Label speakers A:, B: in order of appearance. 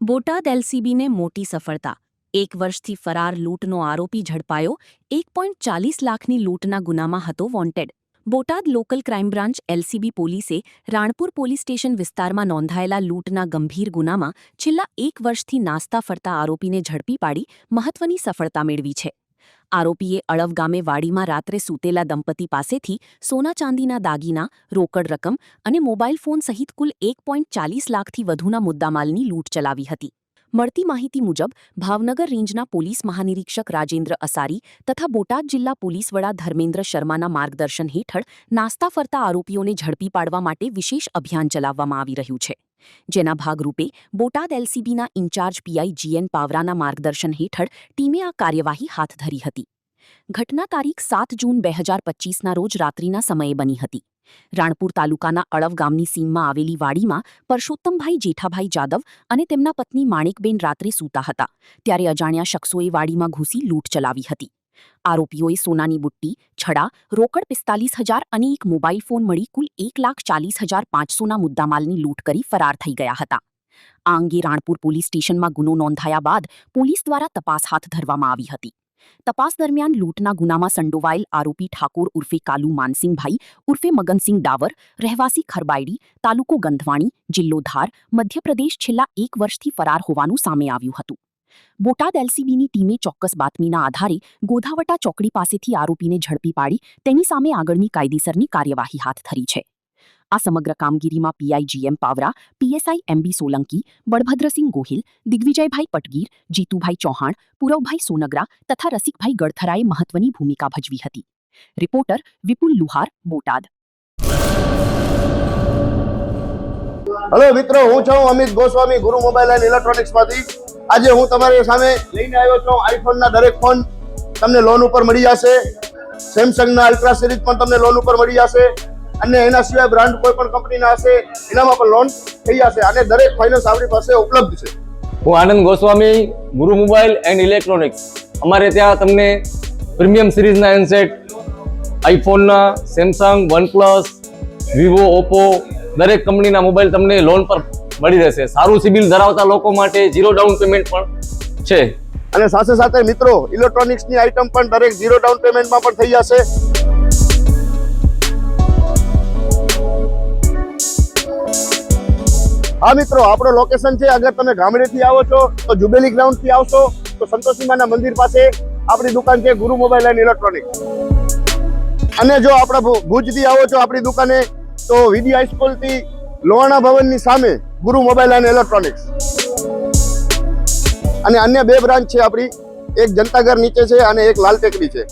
A: બોટાદ એલસીબીને મોટી સફળતા 1 વર્ષથી ફરાર લૂંટનો આરોપી ઝડપાયો 1.40 લાખની લૂંટના ગુનામાં હતો wanted Botad local crime branch LCB પોલીસે રાણપુર પોલીસ સ્ટેશન વિસ્તારમાં નોંધાયેલા લૂંટના ગંભીર ગુનામાં છેલ્લા 1 વર્ષથી નાસ્તા ફરતા આરોપીને ઝડપી પાડી મહત્વની સફળતા મેળવી છે આરોપીએ અળવ ગામે વાડીમાં રાત્રે સૂતેલા દંપતી પાસેથી સોના ચાંદીના દાગીના રોકડ રકમ અને મોબાઈલ ફોન સહિત કુલ 1.40 લાખથી વધુના મુદ્દામાલની લૂંટ ચલાવી હતી મળતી માહિતી મુજબ ભાવનગર રેન્જના પોલીસ મહાનિરીક્ષક રાજેન્દ્ર અસારી તથા બોટાદ જિલ્લા પોલીસ વડા ધર્મેન્દ્ર શર્માના માર્ગદર્શન હેઠળ નાસ્તા ફરતા આરોપીઓને ઝડપી પાડવા માટે વિશેષ અભિયાન ચલાવવામાં આવી રહ્યું છે જેના ભાગરૂપે બોટાદ એલસીબીના ઇન્ચાર્જ પીઆઈ જીએન પાવરાના માર્ગદર્શન હેઠળ ટીમે આ કાર્યવાહી હાથ ધરી હતી ઘટના તારીખ 7 જૂન 2025ના રોજ રાત્રિના સમયે બની હતી રાણપુર તાલુકાના અળવ ગામની સીમમાં આવેલી વાડીમાં પરસોત્તમભાઈ જેઠાભાઈ જાદવ અને તેમના પત્ની માણેકબેન રાત્રે સૂતા હતા ત્યારે અજાણ્યા શખ્સોએ વાડીમાં ઘૂસી લૂંટ ચલાવી હતી આરોપીઓએ સોનાની બુટ્ટી છડા રોકડ 45,000 અને એક મોબાઈલ ફોન મળી કુલ 1,40,500ના મુદ્દામાલની લૂંટ કરી ફરાર થઈ ગયા હતા આ અંગે રાણપુર પોલીસ સ્ટેશનમાં ગુનો નોંધાયા બાદ પોલીસ દ્વારા તપાસ હાથ ધરવામાં આવી હતી તપાસ દરમિયાન લૂંટના ગુનામાં સંડોવાયેલ આરોપી ઠાકોર ઉર્ફે કાલુ માનસિંહભાઈ ઉર્ફે મગનસિંહ ડાવર રહેવાસી ખરબાયડી તાલુકો ગંધવાણી જિલ્લો ધાર મધ્યપ્રદેશ છેલ્લા 1 વર્ષથી ફરાર હોવાનું સામે આવ્યું હતું બોટાદ એલસીબીની ટીમે ચોક્કસ બાતમીના આધારે ગોધાવટા ચોકડી પાસેથી આરોપીને ઝડપી પાડી તેની સામે આગળની કાયદેસરની કાર્યવાહી હાથ ધરી છે આ સમગ્ર કામગીરીમાં PI GM Pawara PSI MB Solanki Balbhadrasinh Gohil Digvijaybhai Patgir Jitubhai Chauhan Puravbhai Songara તથા રસિકભાઈ ગળથરાએ મહત્વની ભૂમિકા ભજવી હતી રિપોર્ટર વિપુલ લુહાર બોટાદ
B: હેલો મિત્રો, હું છું અમિત ગોસ્વામી ગુરુ મોબાઈલ એન્ડ ઇલેક્ટ્રોનિક્સમાંથી. આજે હું તમારી સામે લઈને આવ્યો છું આઈફોનના દરેક ફોન તમને લોન ઉપર મળી જશે. સેમસંગના અલ્ટ્રા સિરીઝ પણ તમને લોન ઉપર મળી જશે અને એના સિવાય બ્રાન્ડ કોઈ પણ કંપનીના હશે એનામાં પણ લોન થઈ જશે અને દરેક ફાઇનાન્સ આપણી પાસે ઉપલબ્ધ છે.
C: હું આનંદ ગોસ્વામી ગુરુ મોબાઈલ એન્ડ ઇલેક્ટ્રોનિક્સ. અમારે ત્યાં તમને પ્રીમિયમ સિરીઝના હેન્ડસેટ આઈફોનના, સેમસંગ, વનપ્લસ, વિવો, ઓપ્પો દરેક કંપનીના મોબાઈલ તમને લોન પર મળી રહેશે. સારું સિબિલ ધરાવતા લોકો માટે 0 ડાઉન પેમેન્ટ પણ છે
B: અને સાથે સાથે મિત્રો ઇલેક્ટ્રોનિક્સની આઇટમ પણ દરેક 0 ડાઉન પેમેન્ટમાં પણ થઈ જશે. હા મિત્રો, આપણો લોકેશન છે, અગર તમે ગામડેથી આવો છો તો જુબેલી ગ્રાઉન્ડથી આવશો તો સંતોષીમાના મંદિર પાસે આપણી દુકાન છે ગુરુ મોબાઈલ એન્ડ ઇલેક્ટ્રોનિક્સ. અને જો આપણા ભુજથી આવો છો આપણી દુકાને તો વીડી હાઈસ્કૂલથી લોહાણા ભવનની સામે ગુરુ મોબાઈલ એન્ડ ઇલેક્ટ્રોનિક્સ. અને અન્ય 2 બ્રાન્ચ છે આપણી, એક જનતાગર નીચે છે અને એક લાલ ટેકરી છે.